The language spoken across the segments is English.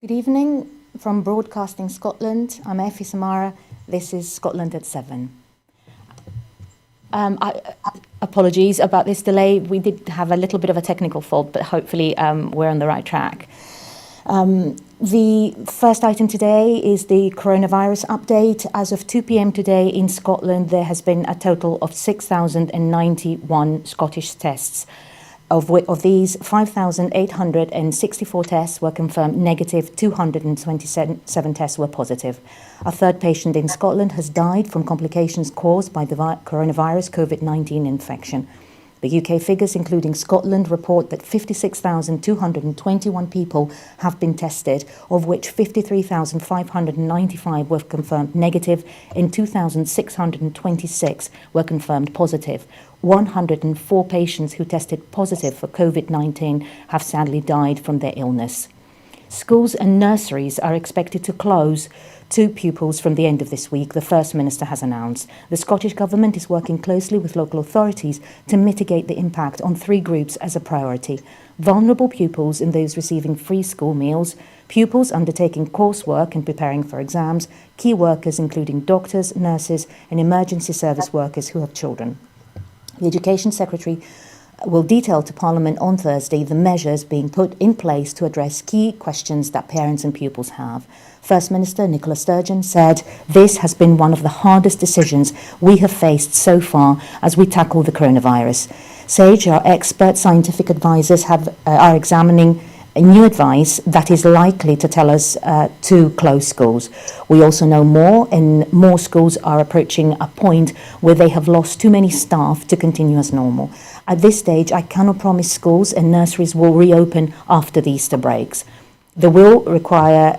Good evening from Broadcasting Scotland. I'm Effie Samara. This is Scotland at 7. Apologies about this delay. We did have a little bit of a technical fault, but hopefully we're on the right track. The first item today is the coronavirus update. As of 2 p.m. today in Scotland, there has been a total of 6,091 Scottish tests. Of these, 5,864 tests were confirmed negative, 227 tests were positive. A third patient in Scotland has died from complications caused by the coronavirus COVID-19 infection. The UK figures, including Scotland, report that 56,221 people have been tested, of which 53,595 were confirmed negative and 2,626 were confirmed positive. 104 patients who tested positive for COVID-19 have sadly died from their illness. Schools and nurseries are expected to close to pupils from the end of this week, the First Minister has announced. The Scottish Government is working closely with local authorities to mitigate the impact on three groups as a priority: vulnerable pupils and those receiving free school meals, pupils undertaking coursework and preparing for exams, key workers including doctors, nurses and emergency service workers who have children. The Education Secretary will detail to Parliament on Thursday the measures being put in place to address key questions that parents and pupils have. First Minister Nicola Sturgeon said, "This has been one of the hardest decisions we have faced so far as we tackle the coronavirus. SAGE, our expert scientific advisors, are examining new advice that is likely to tell us to close schools. We also know more, and more schools are approaching a point where they have lost too many staff to continue as normal. At this stage, I cannot promise schools and nurseries will reopen after the Easter breaks. There will require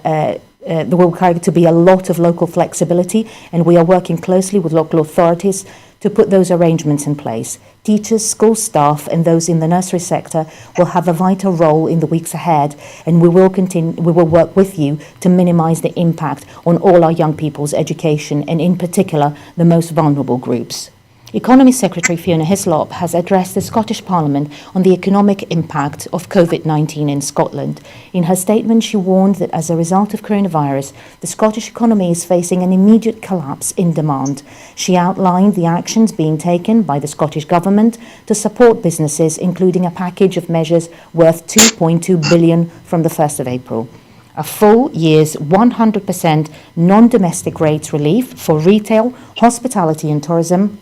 to be a lot of local flexibility, and we are working closely with local authorities to put those arrangements in place. Teachers, school staff and those in the nursery sector will have a vital role in the weeks ahead, and we will work with you to minimise the impact on all our young people's education and in particular the most vulnerable groups." Economy Secretary Fiona Hislop has addressed the Scottish Parliament on the economic impact of COVID-19 in Scotland. In her statement, she warned that as a result of coronavirus, the Scottish economy is facing an immediate collapse in demand. She outlined the actions being taken by the Scottish Government to support businesses, including a package of measures worth £2.2 billion from the 1st of April. A full year's 100% non-domestic rates relief for retail, hospitality and tourism,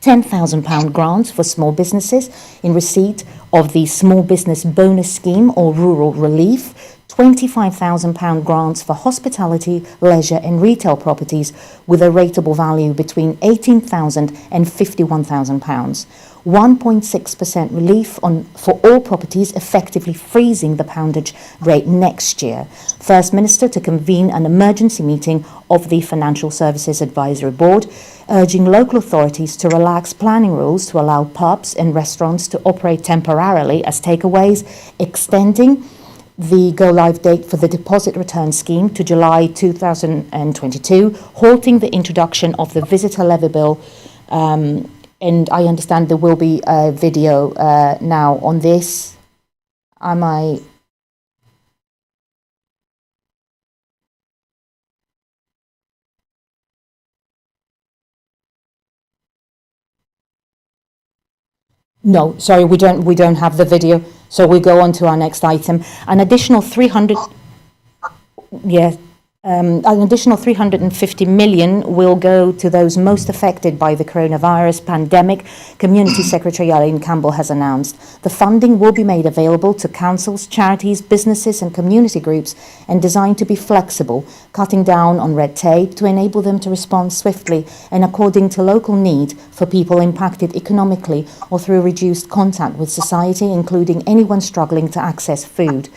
£10,000 grants for small businesses in receipt of the Small Business Bonus Scheme or Rural Relief, £25,000 grants for hospitality, leisure and retail properties with a rateable value between £18,000 and £51,000. 1.6% relief for all properties, effectively freezing the poundage rate next year. First Minister to convene an emergency meeting of the Financial Services Advisory Board, urging local authorities to relax planning rules to allow pubs and restaurants to operate temporarily as takeaways, extending the go-live date for the deposit return scheme to July 2022, halting the introduction of the visitor levy bill, and I understand there will be a video now on this. No, sorry, we don't have the video. So we go on to our next item. An additional 350 million will go to those most affected by the coronavirus pandemic, Community Secretary Eileen Campbell has announced. The funding will be made available to councils, charities, businesses and community groups and designed to be flexible, cutting down on red tape to enable them to respond swiftly and according to local need for people impacted economically or through reduced contact with society, including anyone struggling to access food.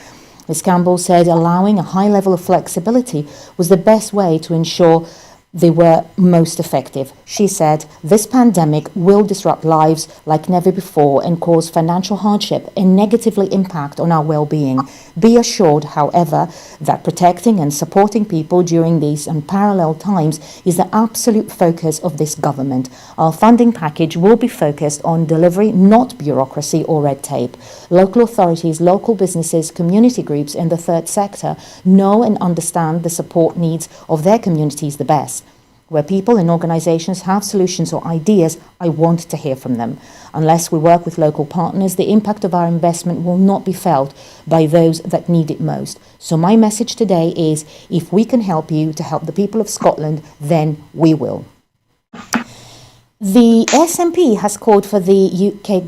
Ms Campbell said allowing a high level of flexibility was the best way to ensure they were most effective. She said, "This pandemic will disrupt lives like never before and cause financial hardship and negatively impact on our well-being. Be assured, however, that protecting and supporting people during these unparalleled times is the absolute focus of this government. Our funding package will be focused on delivery, not bureaucracy or red tape. Local authorities, local businesses, community groups and the third sector know and understand the support needs of their communities the best. Where people and organisations have solutions or ideas, I want to hear from them. Unless we work with local partners, the impact of our investment will not be felt by those that need it most. So my message today is, if we can help you to help the people of Scotland, then we will." The SNP has called for the UK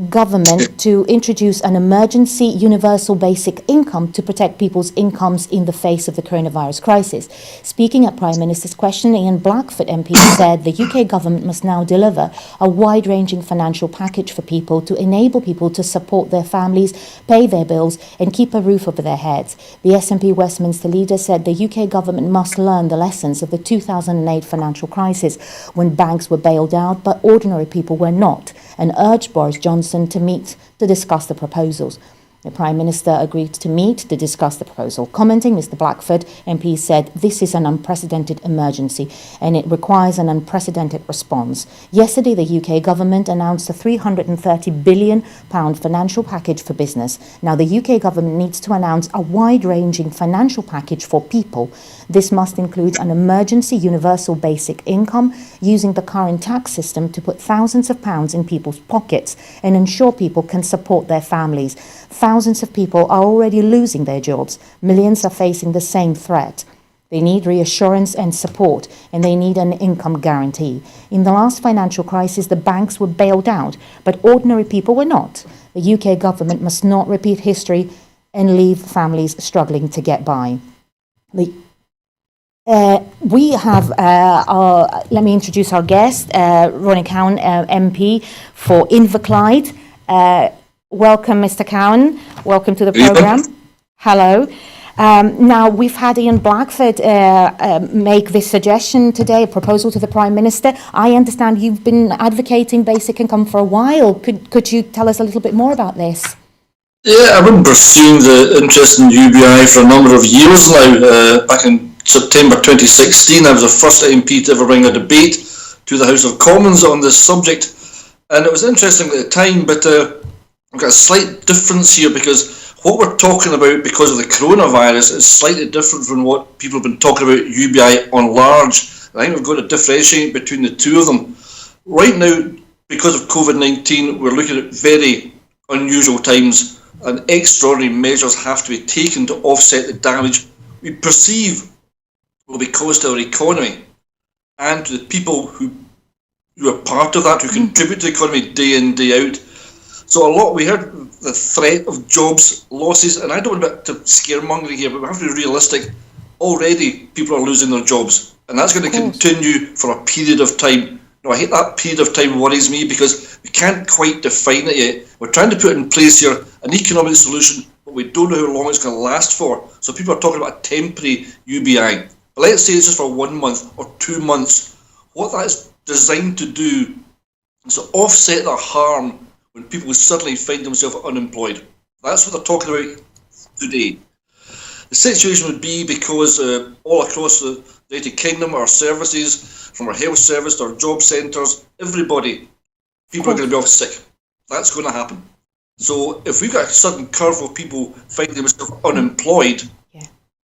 government to introduce an emergency universal basic income to protect people's incomes in the face of the coronavirus crisis. Speaking at Prime Minister's question, Ian Blackford MP said the UK government must now deliver a wide-ranging financial package for people to enable people to support their families, pay their bills and keep a roof over their heads. The SNP Westminster leader said the UK government must learn the lessons of the 2008 financial crisis when banks were bailed out but ordinary people were not, and urged Boris Johnson to meet to discuss the proposals. The Prime Minister agreed to meet to discuss the proposal. Commenting, Mr Blackford MP said this is an unprecedented emergency and it requires an unprecedented response. Yesterday, the UK government announced a £330 billion financial package for business. Now, the UK government needs to announce a wide-ranging financial package for people. This must include an emergency universal basic income, using the current tax system to put thousands of pounds in people's pockets and ensure people can support their families. Thousands of people are already losing their jobs. Millions are facing the same threat. They need reassurance and support, and they need an income guarantee. In the last financial crisis, the banks were bailed out, but ordinary people were not. The UK government must not repeat history and leave families struggling to get by. We have, let me introduce our guest, Ronnie Cowan, MP for Inverclyde. Welcome, Mr. Cowan. Welcome to the programme. Hello. Now, we've had Ian Blackford make this suggestion today, a proposal to the Prime Minister. I understand you've been advocating basic income for a while. Could you tell us a little bit more about this? Yeah, I've been pursuing the interest in UBI for a number of years now. Back in September 2016, I was the first MP to ever bring a debate to the House of Commons on this subject. And it was interesting at the time, but we've got a slight difference here because what we're talking about because of the coronavirus is slightly different from what people have been talking about UBI on large. I think we've got to differentiate between the two of them. Right now, because of COVID-19, we're looking at very unusual times and extraordinary measures have to be taken to offset the damage we perceive will be caused to our economy and to the people who are part of that, who contribute to the economy day in, day out. So we heard the threat of jobs losses, and I don't want to scaremongering here, but we have to be realistic. Already people are losing their jobs, and that's going to continue for a period of time. Now, I hate that period of time worries me because we can't quite define it yet. We're trying to put in place here an economic solution, but we don't know how long it's going to last for. So people are talking about a temporary UBI. But let's say it's just for 1 month or 2 months. What that's designed to do is to offset the harm when people suddenly find themselves unemployed. That's what they're talking about today. The situation would be because all across the United Kingdom, our services, from our health service to our job centres, everybody, people are going to be off sick. That's going to happen. So if we've got a sudden curve of people finding themselves unemployed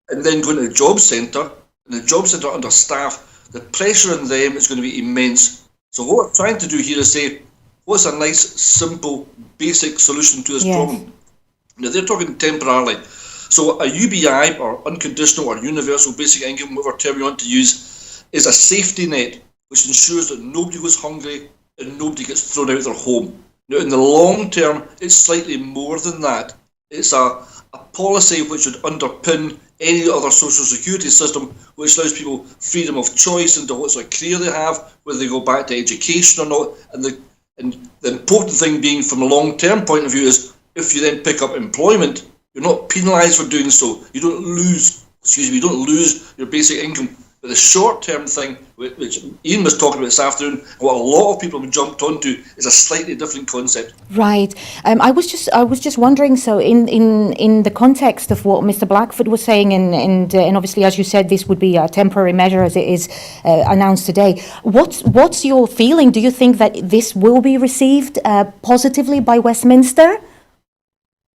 and then going to the job centre, and the job centre understaffed, the pressure on them is going to be immense. So what we're trying to do here is say, what's a nice, simple, basic solution to this problem? Now, they're talking temporarily. So a UBI, or unconditional or universal basic income, whatever term you want to use, is a safety net which ensures that nobody goes hungry and nobody gets thrown out of their home. Now, in the long term, it's slightly more than that. It's a policy which would underpin any other social security system which allows people freedom of choice into what sort of career they have, whether they go back to education or not. And the important thing being from a long-term point of view is if you then pick up employment, you're not penalised for doing so. You don't lose your basic income. But the short-term thing, which Ian was talking about this afternoon, what a lot of people have jumped onto, is a slightly different concept. Right. I was just wondering. So, in the context of what Mr. Blackford was saying, and obviously, as you said, this would be a temporary measure as it is announced today. What's your feeling? Do you think that this will be received positively by Westminster?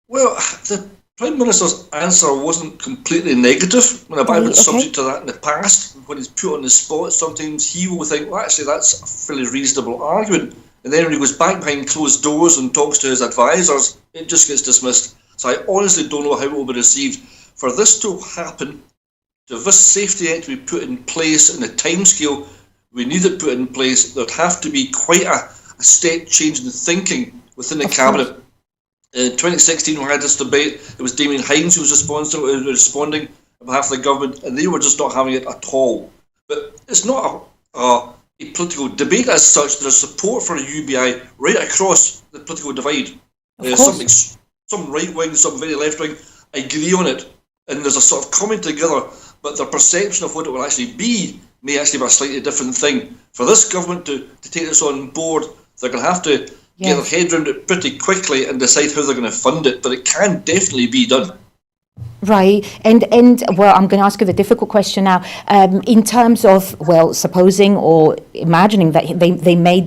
Well, the Prime Minister's answer wasn't completely negative. I've been subject to that in the past. When he's put on the spot, sometimes he will think, well, actually, that's a fairly reasonable argument. And then when he goes back behind closed doors and talks to his advisors, it just gets dismissed. So I honestly don't know how it will be received. For this to happen, to this safety act to be put in place in the timescale we need it put in place, there'd have to be quite a step change in thinking within the Cabinet. In 2016, we had this debate. It was Damien Hinds who was responding on behalf of the government, and they were just not having it at all. But it's not a political debate as such. There's support for a UBI right across the political divide. Some right wing, some very left wing agree on it, and there's a sort of coming together. But their perception of what it will actually be may actually be a slightly different thing. For this government to take this on board, they're going to have to get their head around it pretty quickly and decide how they're going to fund it, but it can definitely be done. Right, and well, I'm going to ask you the difficult question now. In terms of, well, supposing or imagining that they may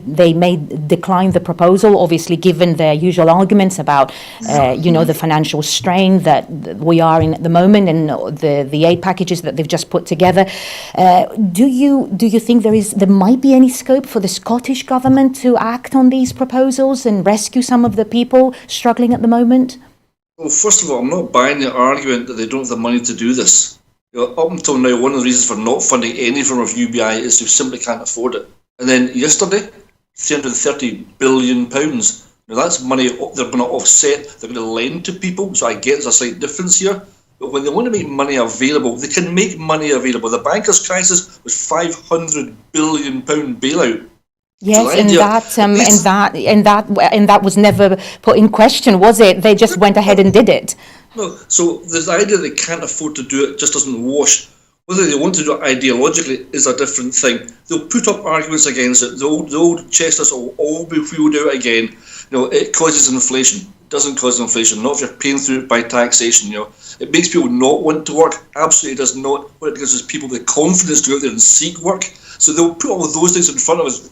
decline the proposal, obviously given their usual arguments about, the financial strain that we are in at the moment and the aid packages that they've just put together. Do you think there might be any scope for the Scottish Government to act on these proposals and rescue some of the people struggling at the moment? Well, first of all, I'm not buying the argument that they don't have the money to do this. Up until now, one of the reasons for not funding any form of UBI is they simply can't afford it. And then yesterday, £330 billion. Now that's money they're going to offset, they're going to lend to people, so I get there's a slight difference here. But when they want to make money available, they can make money available. The bankers' crisis was £500 billion bailout. Yes, and that was never put in question, was it? They just went ahead and did it. No, so the idea they can't afford to do it just doesn't wash. Whether they want to do it ideologically is a different thing. They'll put up arguments against it. The old chestnuts will all be wheeled out again. It causes inflation. It doesn't cause inflation. Not if you're paying through it by taxation. It makes people not want to work. Absolutely does not. What it gives is people the confidence to go out there and seek work. So they'll put all of those things in front of us.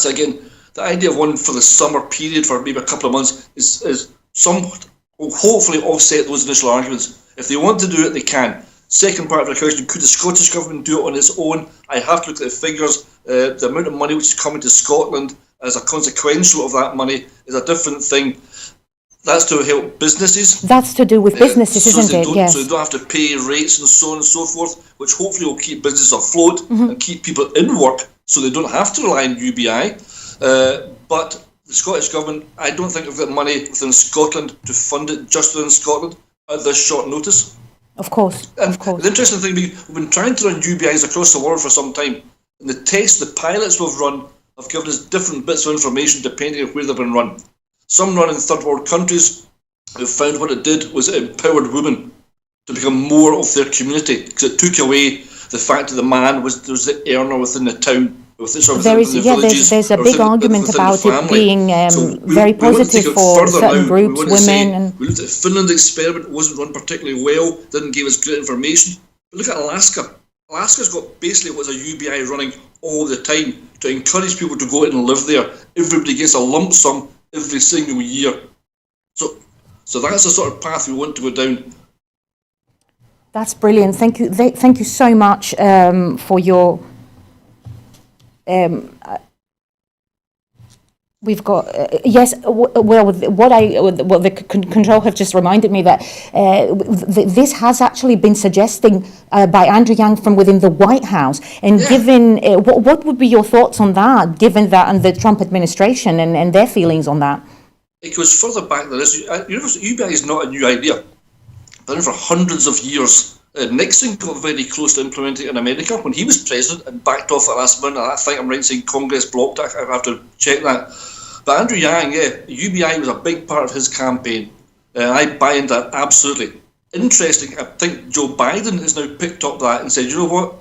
Again, the idea of one for the summer period for maybe a couple of months is somewhat, will hopefully offset those initial arguments. If they want to do it, they can. Second part of the question, could the Scottish Government do it on its own? I have to look at the figures. The amount of money which is coming to Scotland as a consequential of that money is a different thing. That's to help businesses. That's to do with businesses, isn't it? Yes. So they don't have to pay rates and so on and so forth, which hopefully will keep businesses afloat and keep people in work, so they don't have to rely on UBI. But the Scottish Government, I don't think they've got money within Scotland to fund it just within Scotland at this short notice. Of course. The interesting thing, we've been trying to run UBIs across the world for some time. And the pilots we've run have given us different bits of information depending on where they've been run. Some run in third world countries who found what it did was it empowered women to become more of their community, because it took away the fact that the man was the earner within the town. There's a big argument about it being very positive for certain groups, women. We looked at the Finland experiment. It wasn't run particularly well, didn't give us great information. But look at Alaska. Alaska's got basically what's a UBI running all the time to encourage people to go out and live there. Everybody gets a lump sum every single year. So that's the sort of path we want to go down. That's brilliant. Thank you so much for your... We've got the control have just reminded me that this has actually been suggesting by Andrew Yang from within the White House. And given what would be your thoughts on that, given that and the Trump administration and their feelings on that? It goes further back than this. UBI is not a new idea. Been for hundreds of years. Nixon got very close to implementing it in America when he was president and backed off at the last minute. I think I'm right in saying Congress blocked it. I have to check that. But Andrew Yang, UBI was a big part of his campaign. I buy into that absolutely. Interesting, I think Joe Biden has now picked up that and said, you know what?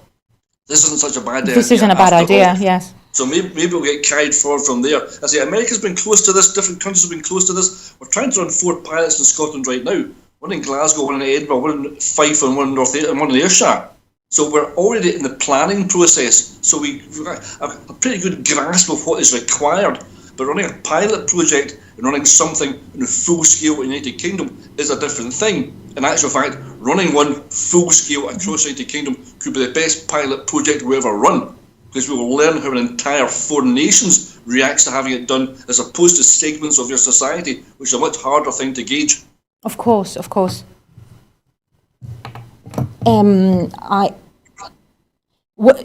this isn't such a bad idea. This isn't a bad after idea, all. yes. So maybe we'll get carried forward from there. I say America's been close to this, different countries have been close to this. We're trying to run 4 pilots in Scotland right now. One in Glasgow, one in Edinburgh, one in Fife and one in and one in Ayrshire. So we're already in the planning process. So we've got a pretty good grasp of what is required. But running a pilot project and running something in a full scale in the United Kingdom is a different thing. In actual fact, running one full scale across the United Kingdom could be the best pilot project we ever run, because we will learn how an entire foreign nations reacts to having it done, as opposed to segments of your society, which is a much harder thing to gauge. Of course, of course.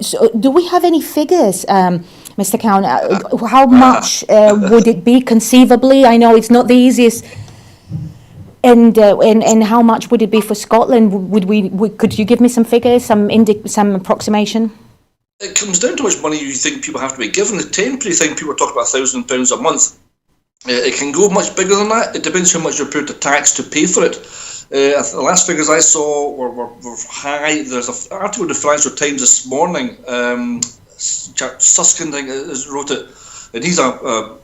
So do we have any figures, Mr. Cowan? How much would it be conceivably? I know it's not the easiest. And how much would it be for Scotland? Could you give me some figures, some approximation? It comes down to how much money you think people have to be given. The temporary thing, people are talking about £1,000 a month. It can go much bigger than that. It depends how much you're prepared to tax to pay for it. The last figures I saw were high. There's an article in the Financial Times this morning. Susskind, I think, wrote it, and he's a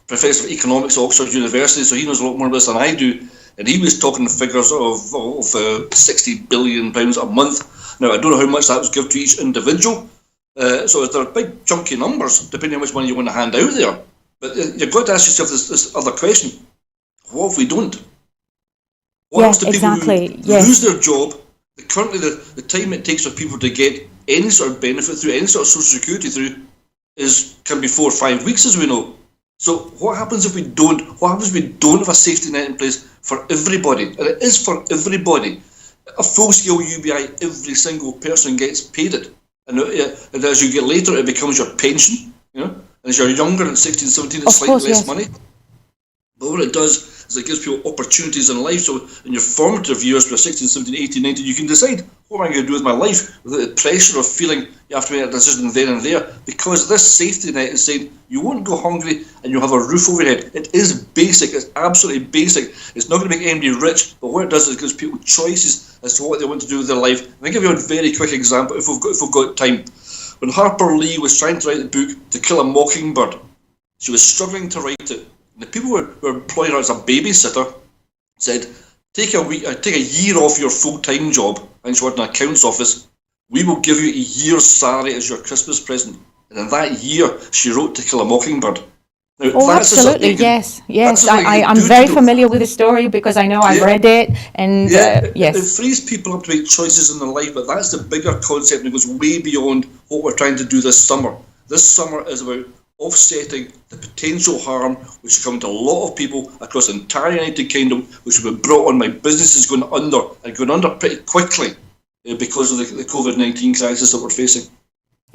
professor of economics at Oxford University, so he knows a lot more about this than I do. And he was talking figures of £60 billion a month. Now, I don't know how much that was given to each individual. So they're big chunky numbers, depending on how much money you want to hand out there. But you've got to ask yourself this other question: what if we don't? What happens to people who lose their job? Currently, the time it takes for people to get any sort of benefit through, any sort of social security through, can be 4 or 5 weeks, as we know. So what happens if we don't? What happens if we don't have a safety net in place for everybody? And it is for everybody. A full-scale UBI, every single person gets paid it. And as you get later, it becomes your pension, And as you're younger, at 16, 17, it's slightly less money. But what it does is it gives people opportunities in life. So in your formative years, when you're 16, 17, 18, 19, you can decide, what am I going to do with my life? Without the pressure of feeling you have to make a decision then and there. Because this safety net is saying, you won't go hungry and you'll have a roof over your head. It is basic. It's absolutely basic. It's not going to make anybody rich. But what it does is it gives people choices as to what they want to do with their life. And I'll give you a very quick example, if we've got time. When Harper Lee was trying to write the book To Kill a Mockingbird, she was struggling to write it. And the people who were employing her as a babysitter said, take a year off your full-time job, and she worked in an accounts office. We will give you a year's salary as your Christmas present. And in that year, she wrote To Kill a Mockingbird. Now, absolutely, yes. I'm very familiar with the story because I know I've read it, and yes. It frees people up to make choices in their life, but that's the bigger concept, and it goes way beyond what we're trying to do this summer. This summer is about offsetting the potential harm which is coming to a lot of people across the entire United Kingdom, which will be brought on by businesses going under pretty quickly because of the COVID-19 crisis that we're facing.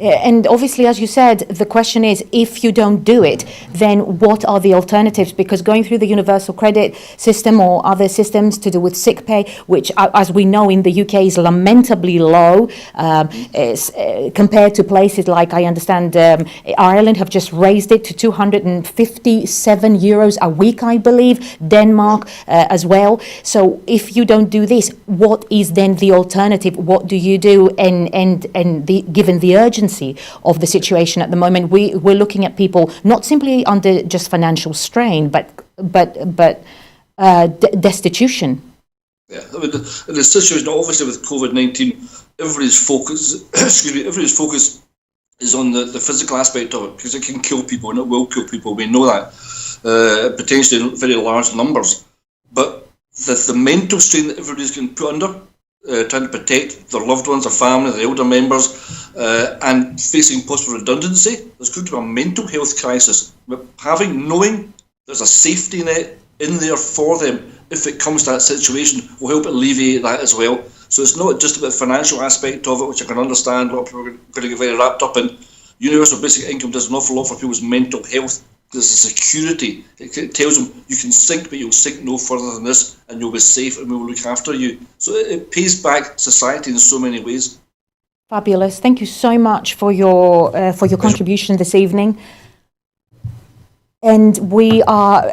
And obviously, as you said, the question is, if you don't do it, then what are the alternatives? Because going through the universal credit system or other systems to do with sick pay, which, as we know, in the UK is lamentably low, compared to places like, I understand, Ireland have just raised it to €257 a week, I believe, Denmark as well. So if you don't do this, what is then the alternative? What do you do? And given the urgency of the situation at the moment, we're looking at people not simply under just financial strain, but destitution. Yeah, I mean, the situation obviously with COVID-19, everybody's focus is on the physical aspect of it, because it can kill people and it will kill people. We know that, potentially in very large numbers. But the mental strain that everybody's getting put under, trying to protect their loved ones, their family, their elder members, and facing possible redundancy, there's going to be a mental health crisis. But knowing there's a safety net in there for them if it comes to that situation will help alleviate that as well. So it's not just about the financial aspect of it, which I can understand a lot of people are going to get very wrapped up in. Universal basic income does an awful lot for people's mental health. There's a security. It tells them you can sink, but you'll sink no further than this, and you'll be safe, and we will look after you. So it pays back society in so many ways. Fabulous. Thank you so much for your contribution this evening. And we are.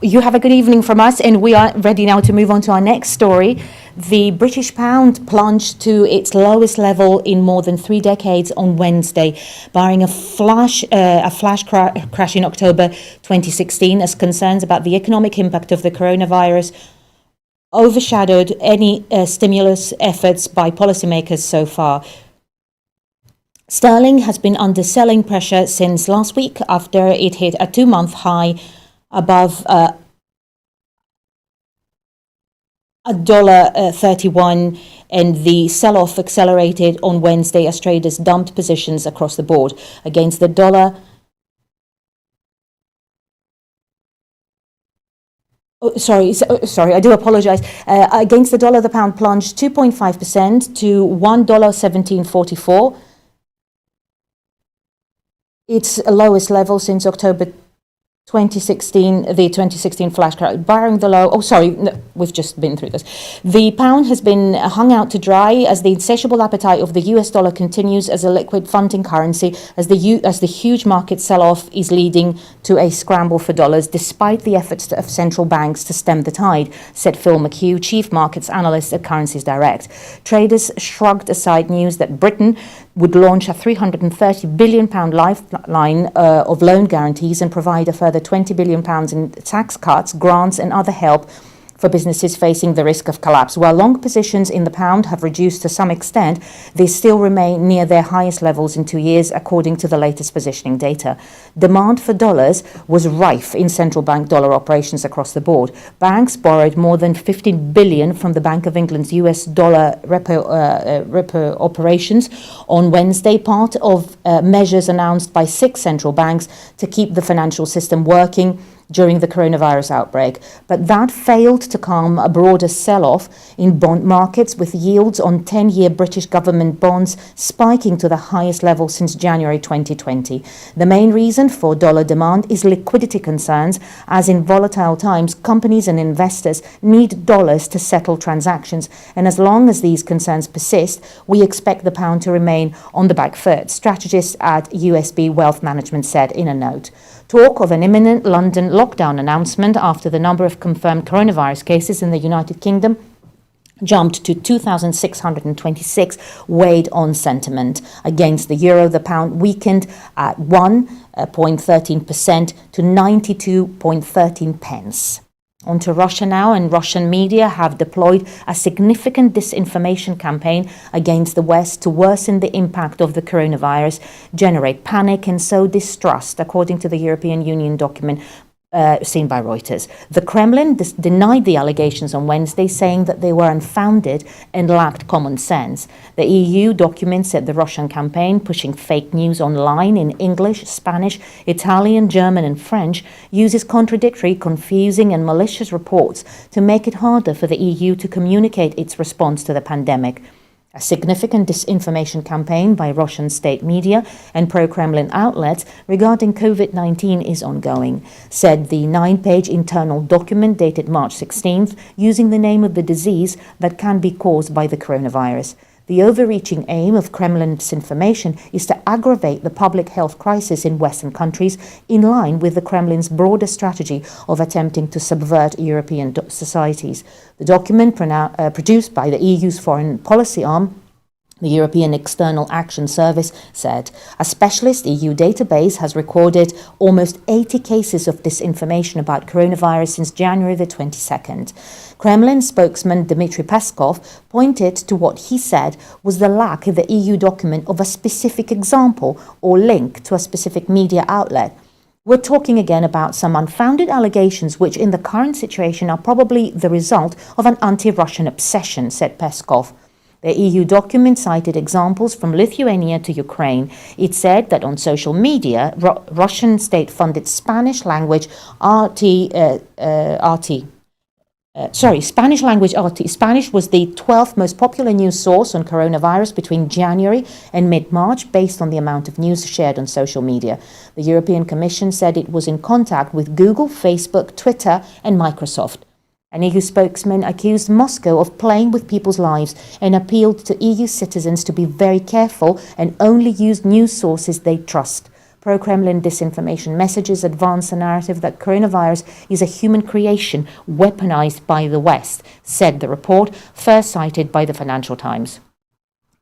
You have a good evening from us, and we are ready now to move on to our next story. The British pound plunged to its lowest level in more than 3 decades on Wednesday, barring a flash crash in October 2016 as concerns about the economic impact of the coronavirus overshadowed any stimulus efforts by policymakers so far. Sterling has been under selling pressure since last week after it hit a 2-month high above $1.31, and the sell-off accelerated on Wednesday as traders dumped positions across the board. Against the dollar, I do apologize. Against the dollar, the pound plunged 2.5% to $1.1744. Its lowest level since October 2016, the 2016 flash crash, barring the low. We've just been through this. The pound has been hung out to dry as the insatiable appetite of the US dollar continues as a liquid funding currency, as the huge market sell-off is leading to a scramble for dollars, despite the efforts of central banks to stem the tide, said Phil McHugh, chief markets analyst at Currencies Direct. Traders shrugged aside news that Britain would launch a £330 billion lifeline of loan guarantees and provide a further £20 billion in tax cuts, grants and other help for businesses facing the risk of collapse. While long positions in the pound have reduced to some extent, they still remain near their highest levels in 2 years, according to the latest positioning data. Demand for dollars was rife in central bank dollar operations across the board. Banks borrowed more than $15 billion from the Bank of England's US dollar repo operations on Wednesday, part of measures announced by 6 central banks to keep the financial system working during the coronavirus outbreak. But that failed to calm a broader sell-off in bond markets, with yields on 10-year British government bonds spiking to the highest level since January 2020. The main reason for dollar demand is liquidity concerns, as in volatile times, companies and investors need dollars to settle transactions. And as long as these concerns persist, we expect the pound to remain on the back foot, strategists at USB Wealth Management said in a note. Talk of an imminent London lockdown announcement after the number of confirmed coronavirus cases in the United Kingdom jumped to 2,626 weighed on sentiment. Against the euro, the pound weakened at 1.13% to 92.13 pence. On to Russia now, and Russian media have deployed a significant disinformation campaign against the West to worsen the impact of the coronavirus, generate panic and sow distrust, according to the European Union document seen by Reuters. The Kremlin denied the allegations on Wednesday, saying that they were unfounded and lacked common sense. The EU document said the Russian campaign, pushing fake news online in English, Spanish, Italian, German and French, uses contradictory, confusing and malicious reports to make it harder for the EU to communicate its response to the pandemic. A significant disinformation campaign by Russian state media and pro-Kremlin outlets regarding COVID-19 is ongoing, said the 9-page internal document dated March 16th, using the name of the disease that can be caused by the coronavirus. The overreaching aim of Kremlin disinformation is to aggravate the public health crisis in Western countries, in line with the Kremlin's broader strategy of attempting to subvert European societies. The document, produced by the EU's foreign policy arm, the European External Action Service, said a specialist EU database has recorded almost 80 cases of disinformation about coronavirus since January the 22nd. Kremlin spokesman Dmitry Peskov pointed to what he said was the lack in the EU document of a specific example or link to a specific media outlet. We're talking again about some unfounded allegations which in the current situation are probably the result of an anti-Russian obsession, said Peskov. The EU document cited examples from Lithuania to Ukraine. It said that on social media, Russian state-funded Spanish language Spanish language RT. Spanish was the 12th most popular news source on coronavirus between January and mid-March, based on the amount of news shared on social media. The European Commission said it was in contact with Google, Facebook, Twitter, and Microsoft. An EU spokesman accused Moscow of playing with people's lives and appealed to EU citizens to be very careful and only use news sources they trust. Pro-Kremlin disinformation messages advance the narrative that coronavirus is a human creation weaponized by the West, said the report, first cited by the Financial Times.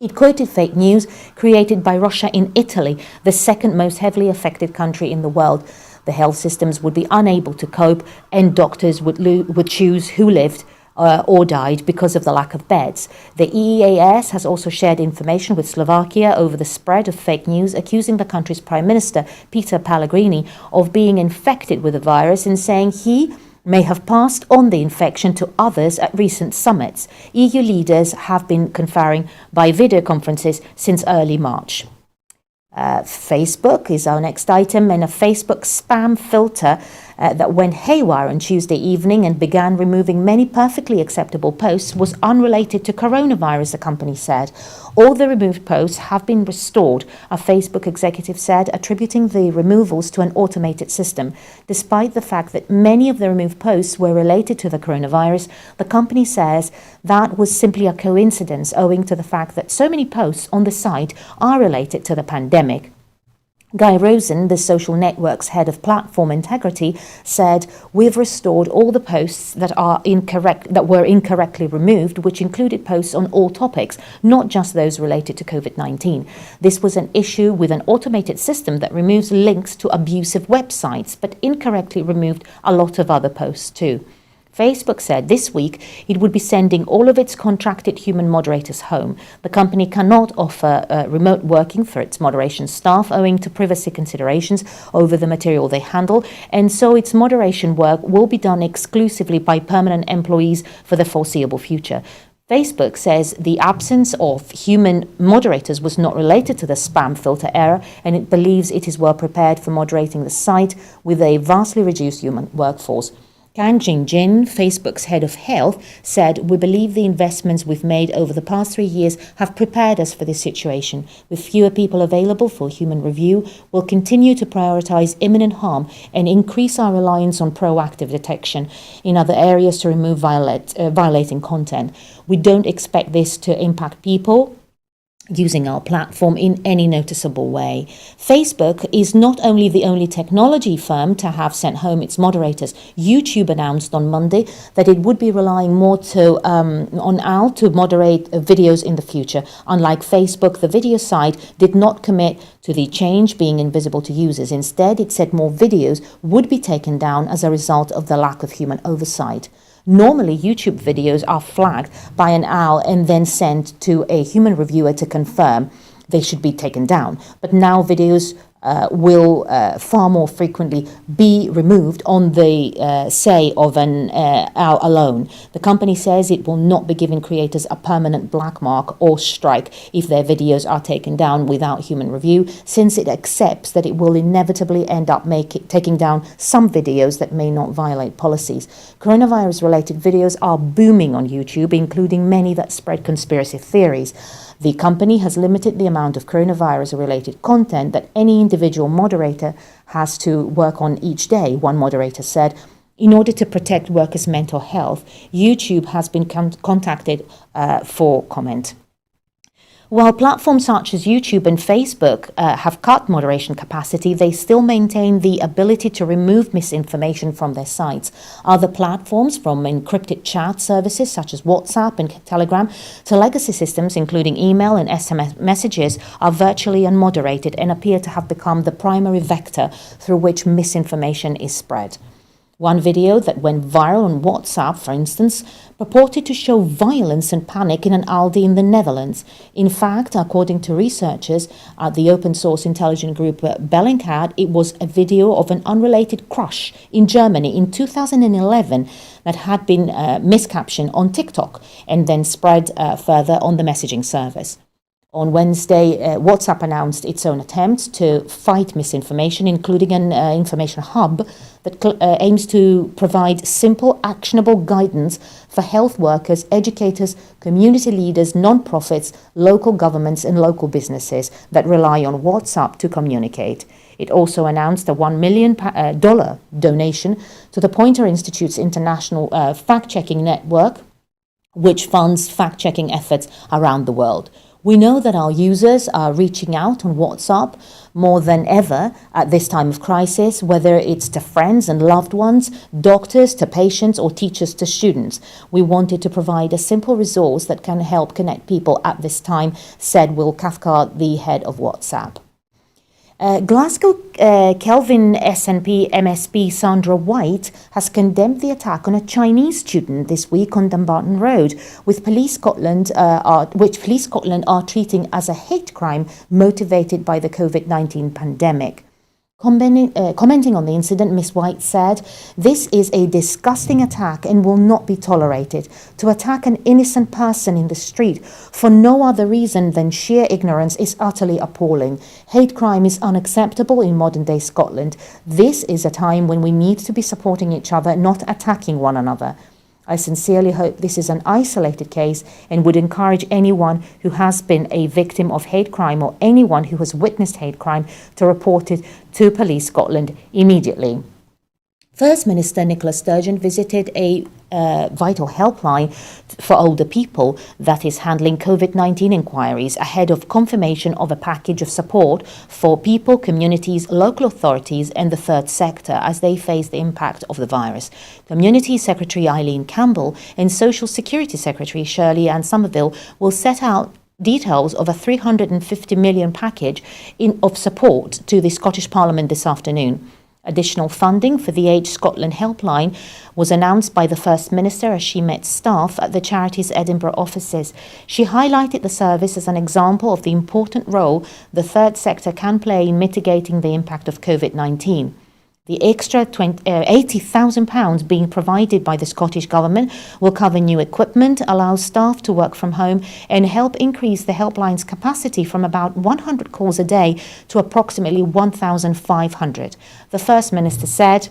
It quoted fake news created by Russia in Italy, the second most heavily affected country in the world. The health systems would be unable to cope, and doctors would choose who lived or died because of the lack of beds. The EEAS has also shared information with Slovakia over the spread of fake news, accusing the country's Prime Minister, Peter Pellegrini, of being infected with the virus and saying he may have passed on the infection to others at recent summits. EU leaders have been conferring by video conferences since early March. Facebook is our next item, and a Facebook spam filter that went haywire on Tuesday evening and began removing many perfectly acceptable posts was unrelated to coronavirus, the company said. All the removed posts have been restored, a Facebook executive said, attributing the removals to an automated system. Despite the fact that many of the removed posts were related to the coronavirus, the company says that was simply a coincidence owing to the fact that so many posts on the site are related to the pandemic. Guy Rosen, the social network's head of platform integrity, said, "We've restored all the posts that were incorrectly removed, which included posts on all topics, not just those related to COVID-19. This was an issue with an automated system that removes links to abusive websites, but incorrectly removed a lot of other posts too." Facebook said this week it would be sending all of its contracted human moderators home. The company cannot offer remote working for its moderation staff owing to privacy considerations over the material they handle, and so its moderation work will be done exclusively by permanent employees for the foreseeable future. Facebook says the absence of human moderators was not related to the spam filter error, and it believes it is well prepared for moderating the site with a vastly reduced human workforce. Kang Jingjin, Facebook's head of health, said, "We believe the investments we've made over the past 3 years have prepared us for this situation. With fewer people available for human review, we'll continue to prioritize imminent harm and increase our reliance on proactive detection in other areas to remove violating content. We don't expect this to impact people using our platform in any noticeable way." Facebook is not only the only technology firm to have sent home its moderators. YouTube announced on Monday that it would be relying more on OWL to moderate videos in the future. Unlike Facebook, the video site did not commit to the change being invisible to users. Instead, it said more videos would be taken down as a result of the lack of human oversight. Normally, YouTube videos are flagged by an OWL and then sent to a human reviewer to confirm they should be taken down. But now videos will far more frequently be removed on the say of an OWL alone. The company says it will not be giving creators a permanent black mark or strike if their videos are taken down without human review, since it accepts that it will inevitably end up taking down some videos that may not violate policies. Coronavirus-related videos are booming on YouTube, including many that spread conspiracy theories. The company has limited the amount of coronavirus-related content that any individual moderator has to work on each day, one moderator said. In order to protect workers' mental health, YouTube has been contacted for comment. While platforms such as YouTube and Facebook have cut moderation capacity, they still maintain the ability to remove misinformation from their sites. Other platforms, from encrypted chat services such as WhatsApp and Telegram to legacy systems including email and SMS messages, are virtually unmoderated and appear to have become the primary vector through which misinformation is spread. One video that went viral on WhatsApp, for instance, purported to show violence and panic in an Aldi in the Netherlands. In fact, according to researchers at the open source intelligence group Bellingcat, it was a video of an unrelated crush in Germany in 2011 that had been miscaptioned on TikTok and then spread further on the messaging service. On Wednesday, WhatsApp announced its own attempt to fight misinformation, including an information hub that aims to provide simple, actionable guidance for health workers, educators, community leaders, non-profits, local governments and local businesses that rely on WhatsApp to communicate. It also announced a $1 million donation to the Poynter Institute's international fact-checking network, which funds fact-checking efforts around the world. We know that our users are reaching out on WhatsApp more than ever at this time of crisis, whether it's to friends and loved ones, doctors to patients, or teachers to students. We wanted to provide a simple resource that can help connect people at this time, said Will Cathcart, the head of WhatsApp. Glasgow Kelvin SNP MSP Sandra White has condemned the attack on a Chinese student this week on Dumbarton Road, which Police Scotland are treating as a hate crime motivated by the COVID-19 pandemic. Commenting on the incident, Ms. White said, "This is a disgusting attack and will not be tolerated. To attack an innocent person in the street for no other reason than sheer ignorance is utterly appalling. Hate crime is unacceptable in modern-day Scotland. This is a time when we need to be supporting each other, not attacking one another. I sincerely hope this is an isolated case and would encourage anyone who has been a victim of hate crime or anyone who has witnessed hate crime to report it to Police Scotland immediately." First Minister Nicola Sturgeon visited a vital helpline for older people that is handling COVID-19 inquiries ahead of confirmation of a package of support for people, communities, local authorities and the third sector as they face the impact of the virus. Community Secretary Eileen Campbell and Social Security Secretary Shirley Ann Somerville will set out details of a £350 million package of support to the Scottish Parliament this afternoon. Additional funding for the Age Scotland helpline was announced by the First Minister as she met staff at the charity's Edinburgh offices. She highlighted the service as an example of the important role the third sector can play in mitigating the impact of COVID-19. The extra £80,000 being provided by the Scottish Government will cover new equipment, allow staff to work from home and help increase the helpline's capacity from about 100 calls a day to approximately 1,500. The First Minister said,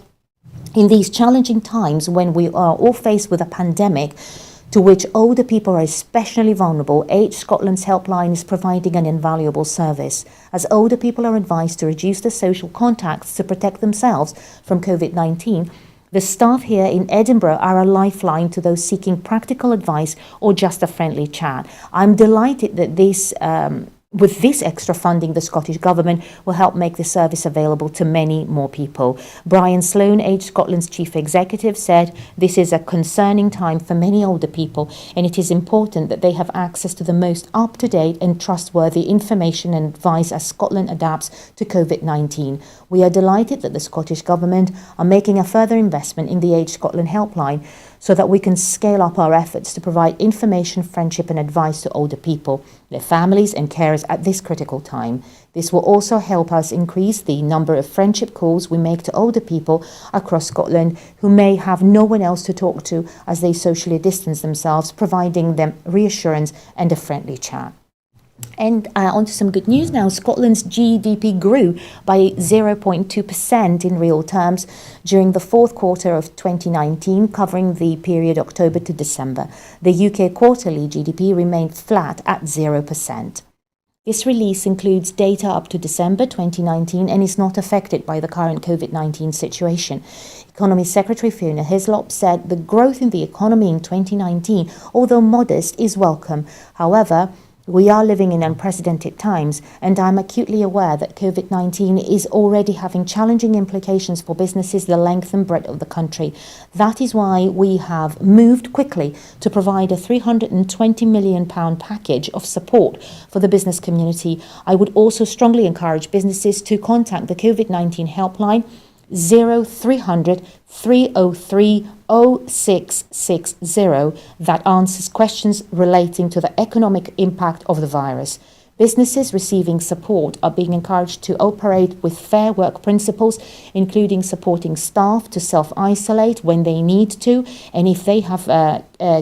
"In these challenging times when we are all faced with a pandemic, to which older people are especially vulnerable, Age Scotland's helpline is providing an invaluable service, as older people are advised to reduce their social contacts to protect themselves from COVID-19. The staff here in Edinburgh are a lifeline to those seeking practical advice or just a friendly chat." I'm delighted that with this extra funding, the Scottish Government will help make the service available to many more people. Brian Sloan, Age Scotland's Chief Executive, said, "This is a concerning time for many older people and it is important that they have access to the most up-to-date and trustworthy information and advice as Scotland adapts to COVID-19. We are delighted that the Scottish Government are making a further investment in the Age Scotland helpline so that we can scale up our efforts to provide information, friendship and advice to older people, their families and carers at this critical time. This will also help us increase the number of friendship calls we make to older people across Scotland who may have no one else to talk to as they socially distance themselves, providing them reassurance and a friendly chat." And on to some good news now. Scotland's GDP grew by 0.2% in real terms during the fourth quarter of 2019, covering the period October to December. The UK quarterly GDP remained flat at 0%. This release includes data up to December 2019 and is not affected by the current COVID-19 situation. Economy Secretary Fiona Hislop said the growth in the economy in 2019, although modest, is welcome. However, we are living in unprecedented times, and I'm acutely aware that COVID-19 is already having challenging implications for businesses the length and breadth of the country. That is why we have moved quickly to provide a £320 million package of support for the business community. I would also strongly encourage businesses to contact the COVID-19 helpline 0300 303 0660 that answers questions relating to the economic impact of the virus. Businesses receiving support are being encouraged to operate with fair work principles, including supporting staff to self-isolate when they need to and if they have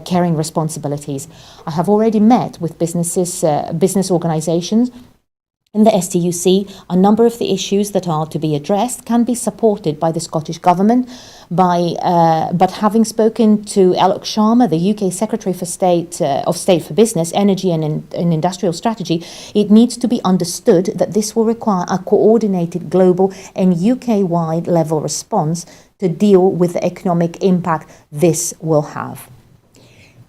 caring responsibilities. I have already met with business organisations in the STUC. A number of the issues that are to be addressed can be supported by the Scottish Government, but having spoken to Alok Sharma, the UK Secretary for State for Business, Energy and Industrial Strategy, it needs to be understood that this will require a coordinated global and UK-wide level response to deal with the economic impact this will have.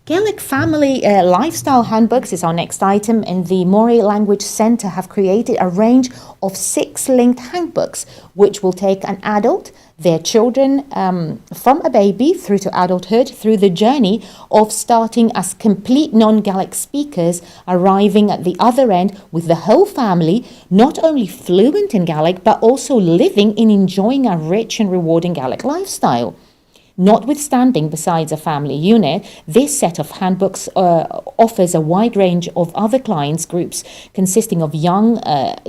Gaelic Family Lifestyle Handbooks is our next item, and the Moray Language Centre have created a range of 6 linked handbooks which will take an adult, their children, from a baby through to adulthood, through the journey of starting as complete non-Gaelic speakers, arriving at the other end with the whole family, not only fluent in Gaelic, but also living and enjoying a rich and rewarding Gaelic lifestyle. Notwithstanding, besides a family unit, this set of handbooks offers a wide range of other clients groups consisting of young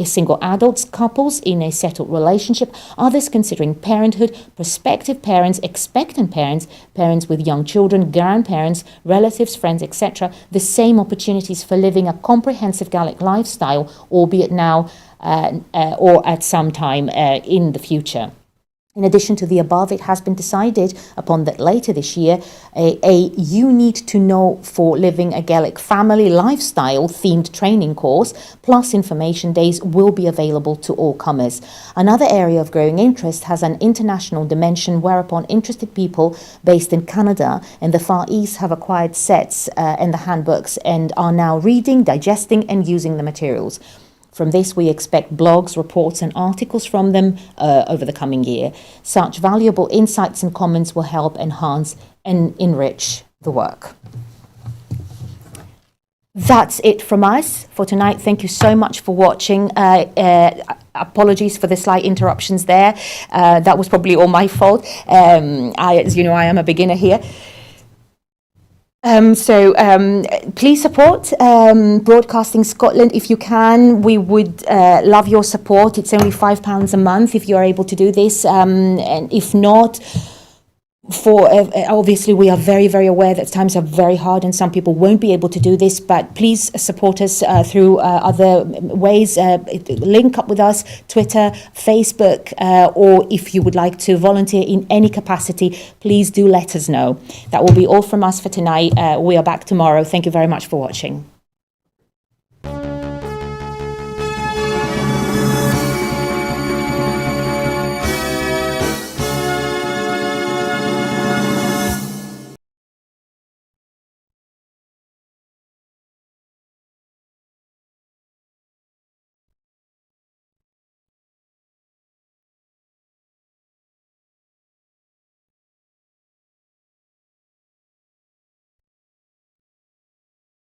single adults, couples in a settled relationship, others considering parenthood, prospective parents, expectant parents, parents with young children, grandparents, relatives, friends, etc. The same opportunities for living a comprehensive Gaelic lifestyle, albeit now or at some time in the future. In addition to the above, it has been decided upon that later this year, a You Need to Know for Living a Gaelic Family Lifestyle themed training course, plus information days, will be available to all comers. Another area of growing interest has an international dimension, whereupon interested people based in Canada and the Far East have acquired sets and the handbooks and are now reading, digesting and using the materials. From this, we expect blogs, reports and articles from them over the coming year. Such valuable insights and comments will help enhance and enrich the work. That's it from us for tonight. Thank you so much for watching. Apologies for the slight interruptions there. That was probably all my fault. As you know, I am a beginner here. Please support Broadcasting Scotland if you can. We would love your support. It's only £5 a month if you're able to do this, and if not, obviously we are very, very aware that times are very hard and some people won't be able to do this, but please support us through other ways. Link up with us, Twitter, Facebook, or if you would like to volunteer in any capacity, please do let us know. That will be all from us for tonight. We are back tomorrow. Thank you very much for watching.